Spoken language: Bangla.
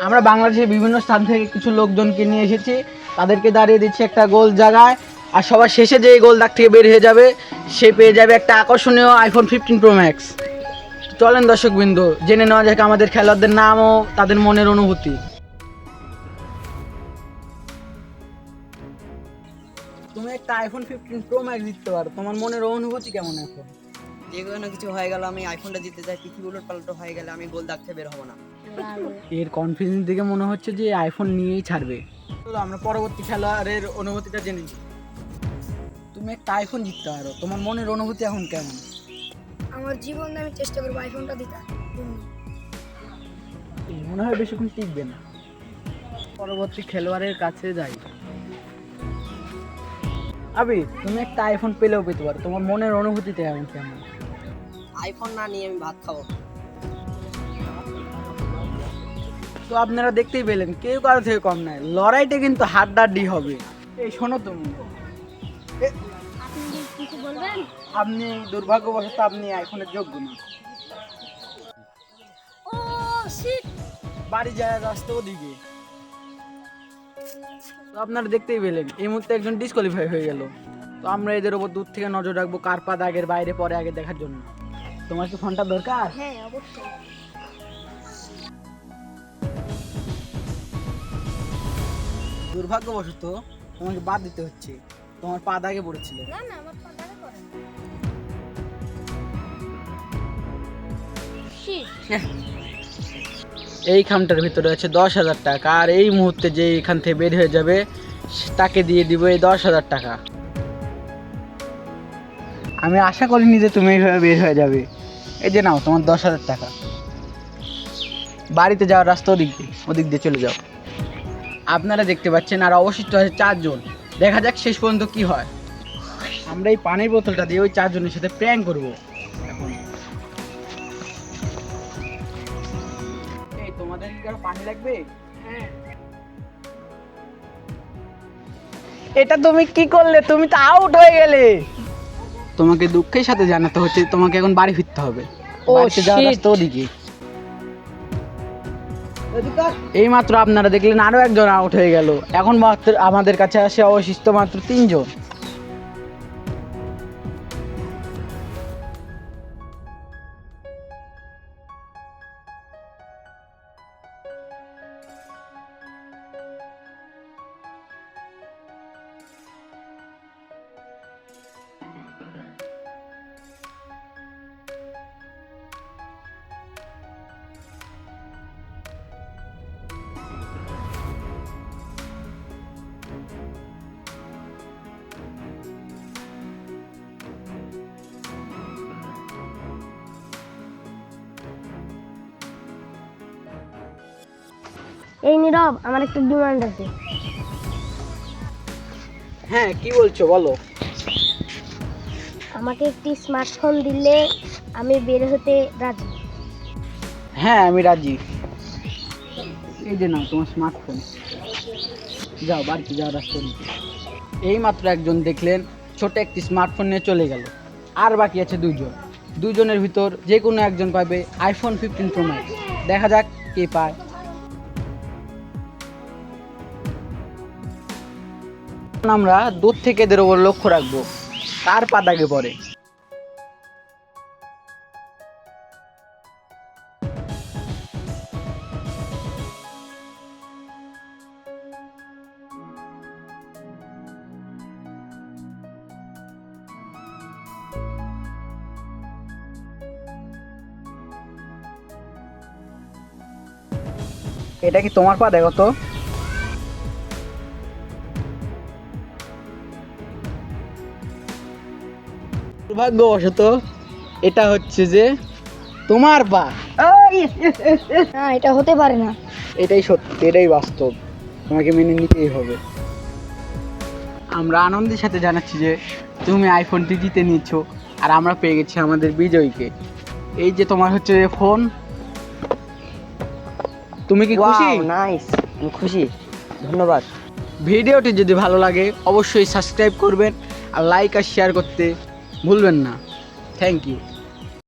আমরা বাংলাদেশের বিভিন্ন স্থান থেকে কিছু লোকজনকে নিয়ে এসেছি, তাদেরকে দাঁড়িয়ে দিচ্ছি একটা গোল জায়গায়, আর সবার শেষে যে গোল দাগ থেকে বের হয়ে যাবে সে পেয়ে যাবে একটা আকর্ষণীয় আইফোন 15 প্রো ম্যাক্স। চলেন দর্শকবৃন্দ, জেনে নেওয়া যাক আমাদের খেলোয়াড়দের নাম ও তাদের মনের অনুভূতি। তুমি একটা আইফোন 15 প্রো ম্যাক্স জিততে পারো, তোমার মনের অনুভূতি কেমন এখন? যে কোনো কিছু হয়ে গেল, আমি আইফোনটা জিততে চাই। পৃথিবী উলট পালট হয়ে গেলে আমি গোল দাগতে বের হবো না। এর কনফিডেন্স দেখে মনে হচ্ছে যে আইফোন নিয়েই ছাড়বে। চলো আমরা পরবর্তী খেলোয়াড়ের অনুভূতিটা জেনে নিই। তুমি একটা আইফোন জিততে পারো, তোমার মনের অনুভূতি এখন কেমন? আমার জীবনে আমি চেষ্টা করবো আইফোনটা দিতে। মনে হয় বেশিক্ষণ টিকবে না। পরবর্তী খেলোয়াড়ের কাছে যাই। আবি, তুমি একটা আইফোন পেলেও পেতে পারো, তোমার মনের অনুভূতিটা এখন কেমন? আইফোন না নিয়ে আমি ভাত খাবো। তো আপনারা দেখতেই পেলেন, কেউ কারো থেকে কম নাই, লড়াইটা কিন্তু হাড্ডাহাড্ডি হবে। এই শোনো তুমি, আপনি কিছু বলবেন? আপনি দুর্ভাগ্যবশত আপনি আইফোনের যোগ্য না। ও শিট, বাড়ি যায় রাস্তা ওদিকে। তো আপনারা দেখতেই পেলেন, এই মুহূর্তে একজন ডিসকোয়ালিফাই হয়ে গেল। তো আমরা এদের উপর দূর থেকে নজর রাখবো, কার পা দাগের বাইরে পরে আগে দেখার জন্য। তোমার কি ফোনটা দরকার? হ্যাঁ অবশ্যই। দুর্ভাগ্যবশত তোমাকে বাদ দিতে হচ্ছে, তোমার পা দাগে পড়েছিল। না না, আমার পাদারে করে। শিট, এই খামটার ভিতরে আছে 10,000 টাকা, আর এই মুহূর্তে যে এখান থেকে বের হয়ে যাবে তাকে দিয়ে দিব এই 10,000 টাকা। আমি আশা করিনি যে তুমি এইভাবে বের হয়ে যাবে। এই যে নাও তোমার 10,000 টাকা। বাড়িতে যাওয়ার রাস্তা ওদিক দিয়ে চলে যাও। আপনারা দেখতে পাচ্ছেন আর অবশিষ্ট আছে 4 জন। দেখা যাক শেষ পর্যন্ত কি হয়। আমরা এই পানির বোতলটা দিয়ে ওই 4 জনের সাথে প্র্যাঙ্ক করবো এখন। এই তোমাদের কি কারো পানি লাগবে? হ্যাঁ। এটা তুমি কি করলে? তুমি তো আউট হয়ে গেলে। তোমাকে দুঃখের সাথে জানাতে হচ্ছে তোমাকে এখন বাড়ি ফিরতে হবে। বাড়িতে যাওয়ার রাস্তা ওদিকে। এই মাত্র আপনারা দেখলেন আরো একজন আউট হয়ে গেল। এখন মাত্র আমাদের কাছে আসে অবশিষ্ট মাত্র 3 জন। এই নীরব, আমার একটা ডিমান্ড আছে। হ্যাঁ, কি বলছো বলো। আমাকে একটি স্মার্টফোন দিলে আমি বের হতে রাজি। হ্যাঁ, আমি রাজি। এই যে নাও তোমার স্মার্টফোন। যাও বাড়িতে যাওয়ার রাস্তা ওদিকে। এই মাত্র একজন দেখলেন ছোট একটি স্মার্টফোন নিয়ে চলে গেল। আর বাকি আছে 2 জন। 2 জনের ভিতর যে কোনো একজন পাবে আইফোন 15 প্রো ম্যাক্স। দেখা যাক কে পায়। আমরা দূর থেকে এদের ওপর লক্ষ্য রাখবো, কার পা দাগে পড়ে। এটা কি তোমার পা? দেখো তো। দুর্ভাগ্যবশত এটা হচ্ছে যে তোমার পা। না, এটা হতে পারে না। এটাই সত্যি, এটাই বাস্তব, তোমাকে মেনে নিতেই হবে। আমরা আনন্দের সাথে জানাচ্ছি যে তুমি আইফোনটি জিতে নিচ্ছো, আর আমরা পেয়ে গেছি আমাদের বিজয়ীকে। এই যে তোমার হচ্ছে ফোন। তুমি কি খুশি? নাইস, আমি খুশি, ধন্যবাদ। ভিডিওটি যদি ভালো লাগে অবশ্যই সাবস্ক্রাইব করবেন, আর লাইক আর শেয়ার করতে ভুলবেন না। Thank you.